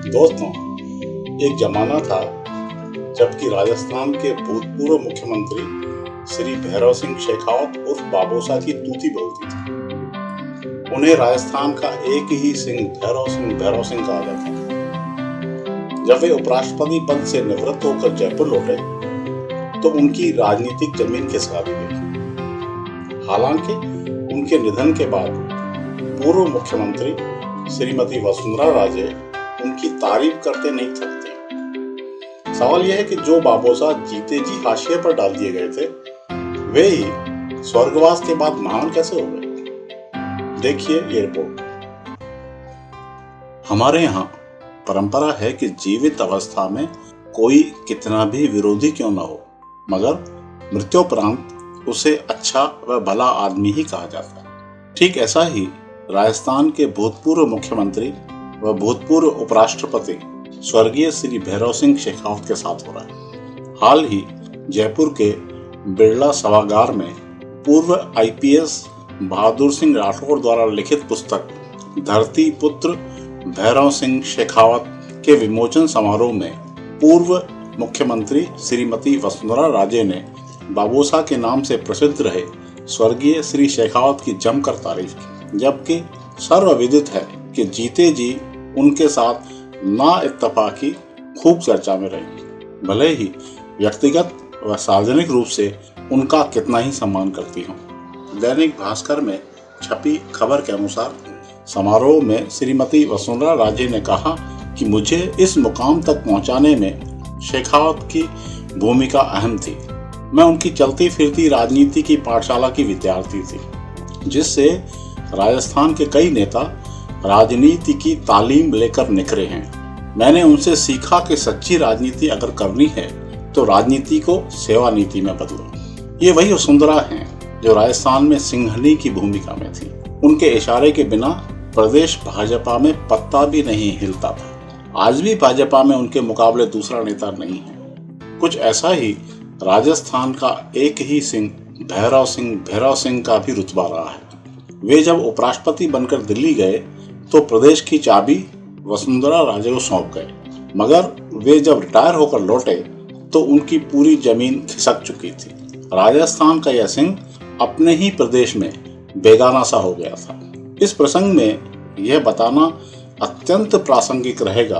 दोस्तों, एक जमाना था जबकि राजस्थान के भूतपूर्व मुख्यमंत्री श्री भैरव सिंह शेखावत उर्फ बाबोसा की तूती बोलती थी। उन्हें राजस्थान का एक ही सिंह भैरव सिंह कहा जाता था। जब वे उपराष्ट्रपति पद से निवृत्त होकर जयपुर लौटे तो उनकी राजनीतिक जमीन खिसका दी गई। हालांकि उनके निधन के बाद पूर्व मुख्यमंत्री श्रीमती वसुंधरा राजे उनकी तारीफ करते नहीं थकते। सवाल यह है कि जो बाबोसा जीते जी हाशिए पर डाल दिए गए थे, वे ही स्वर्गवास के बाद महान कैसे हो गए? देखिए ये रिपोर्ट। हमारे यहाँ परंपरा है कि जीवित अवस्था में कोई कितना भी विरोधी क्यों न हो, मगर मृत्युपरांत उसे अच्छा व भला आदमी ही कहा जाता है। ठीक ऐसा ही राजस्थान के भूतपूर्व मुख्यमंत्री व भूतपूर्व उपराष्ट्रपति स्वर्गीय श्री भैरव सिंह शेखावत के साथ हो रहा है। हाल ही जयपुर के बिरला सभागार में पूर्व आईपीएस बहादुर सिंह राठौड़ द्वारा लिखित पुस्तक धरती पुत्र भैरव सिंह शेखावत के विमोचन समारोह में पूर्व मुख्यमंत्री श्रीमती वसुंधरा राजे ने बाबोसा के नाम से प्रसिद्ध रहे स्वर्गीय श्री शेखावत की जमकर तारीफ की, जबकि सर्वविदित है कि जीते जी उनके साथ ना इत्तेफाकी खूब चर्चा में रही। भले ही व्यक्तिगत व सार्वजनिक रूप से उनका कितना ही सम्मान करती हूँ। दैनिक भास्कर में छपी खबर के अनुसार समारोह में श्रीमती वसुंधरा राजे ने कहा कि मुझे इस मुकाम तक पहुंचाने में शेखावत की भूमिका अहम थी। मैं उनकी चलती फिरती राजनीति की पाठशाला की विद्यार्थी थी, जिससे राजस्थान के कई नेता राजनीति की तालीम लेकर निखरे हैं। मैंने उनसे सीखा कि सच्ची राजनीति अगर करनी है तो राजनीति को सेवा नीति में बदलो। ये वही वसुंधरा हैं जो राजस्थान में सिंहनी की भूमिका में थी। उनके इशारे के बिना प्रदेश भाजपा में पत्ता भी नहीं हिलता था। आज भी भाजपा में उनके मुकाबले दूसरा नेता नहीं है। कुछ ऐसा ही राजस्थान का एक ही सिंह भैरव सिंह का भी रुतबा रहा है। वे जब उपराष्ट्रपति बनकर दिल्ली गए तो प्रदेश की चाबी वसुंधरा राजे को सौंप गए, मगर वे जब रिटायर होकर लौटे तो उनकी पूरी जमीन खिसक चुकी थी। राजस्थान का यह सिंह अपने ही प्रदेश में बेगाना सा हो गया था। इस प्रसंग में यह बताना अत्यंत प्रासंगिक रहेगा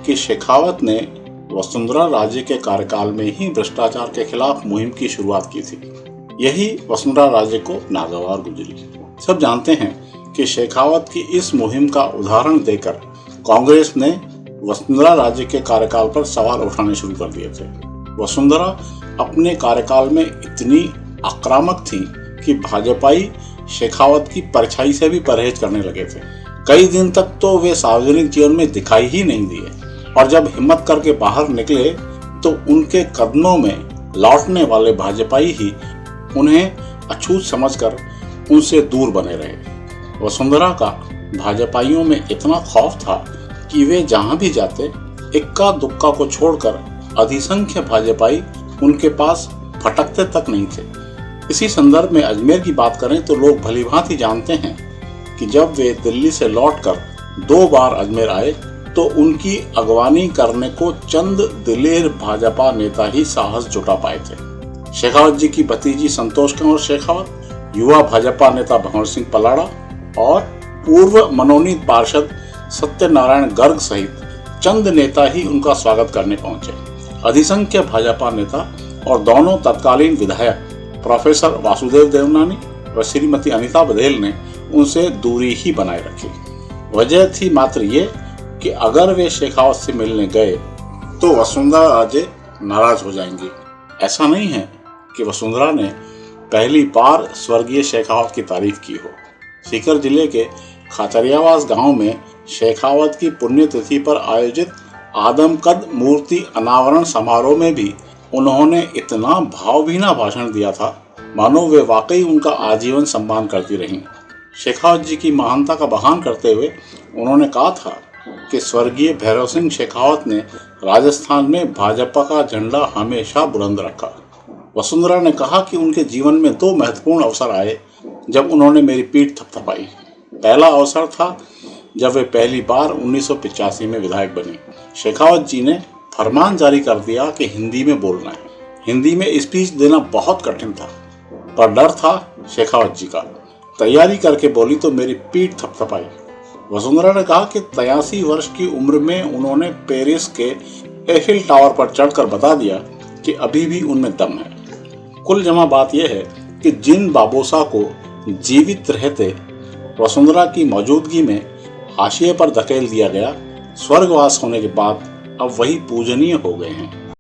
कि शेखावत ने वसुंधरा राजे के कार्यकाल में ही भ्रष्टाचार के खिलाफ मुहिम की शुरुआत की थी। यही वसुंधरा राजे को नागवार गुजरी। सब जानते हैं कि शेखावत की इस मुहिम का उदाहरण देकर कांग्रेस ने वसुंधरा राजे के कार्यकाल पर सवाल उठाने शुरू कर दिए थे। वसुंधरा अपने कार्यकाल में इतनी आक्रामक थी कि भाजपाई शेखावत की परछाई से भी परहेज करने लगे थे। कई दिन तक तो वे सार्वजनिक जीवन में दिखाई ही नहीं दिए, और जब हिम्मत करके बाहर निकले तो उनके कदमों में लौटने वाले भाजपाई ही उन्हें अछूत समझकर उनसे दूर बने रहे। वसुंधरा का भाजपाइयों में इतना खौफ था कि वे जहां भी जाते इक्का दुक्का को छोड़कर अधिसंख्य भाजपाई उनके पास फटकते तक नहीं थे। इसी संदर्भ में अजमेर की बात करें तो लोग भलीभांति जानते हैं कि जब वे दिल्ली से लौटकर 2 बार अजमेर आए तो उनकी अगवानी करने को चंद दिलेर भाजपा नेता ही साहस जुटा पाए थे। शेखावत जी की भतीजी संतोष कंवर शेखावत, युवा भाजपा नेता भंवर सिंह पलाड़ा और पूर्व मनोनीत पार्षद सत्यनारायण गर्ग सहित चंद नेता ही उनका स्वागत करने पहुंचे। अधिसंख्य भाजपा नेता और दोनों तत्कालीन विधायक प्रोफेसर वासुदेव देवनानी व श्रीमती अनीता बघेल ने उनसे दूरी ही बनाए रखी। वजह थी मात्र ये कि अगर वे शेखावत से मिलने गए तो वसुंधरा राजे नाराज हो जाएंगी। ऐसा नहीं है कि वसुंधरा ने पहली बार स्वर्गीय शेखावत की तारीफ की हो। सीकर जिले के खाचरियावास गांव में शेखावत की पुण्यतिथि पर आयोजित आदमकद मूर्ति अनावरण समारोह में भी उन्होंने इतना भावभीना भाषण दिया था मानो वे वाकई उनका आजीवन सम्मान करती रहीं। शेखावत जी की महानता का बखान करते हुए उन्होंने कहा था कि स्वर्गीय भैरव सिंह शेखावत ने राजस्थान में भाजपा का झंडा हमेशा बुलंद रखा। वसुंधरा ने कहा कि उनके जीवन में 2 महत्वपूर्ण अवसर आए जब उन्होंने मेरी पीठ थपथपाई। पहला अवसर था जब वे पहली बार 1985 में विधायक बनी। शेखावत जी ने फरमान जारी कर दिया कि हिंदी में बोलना है। हिंदी में स्पीच देना बहुत कठिन था, पर डर था शेखावत जी का। तैयारी करके बोली तो मेरी पीठ थपथपाई। वसुंधरा ने कहा कि 83 वर्ष की उम्र में उन्होंने पेरिस के एफिल टावर पर चढ़कर बता दिया कि अभी भी उनमें दम है। कुल जमा बात यह है कि जिन बाबोसा को जीवित रहते वसुंधरा की मौजूदगी में हाशिए पर धकेल दिया गया, स्वर्गवास होने के बाद अब वही पूजनीय हो गए हैं।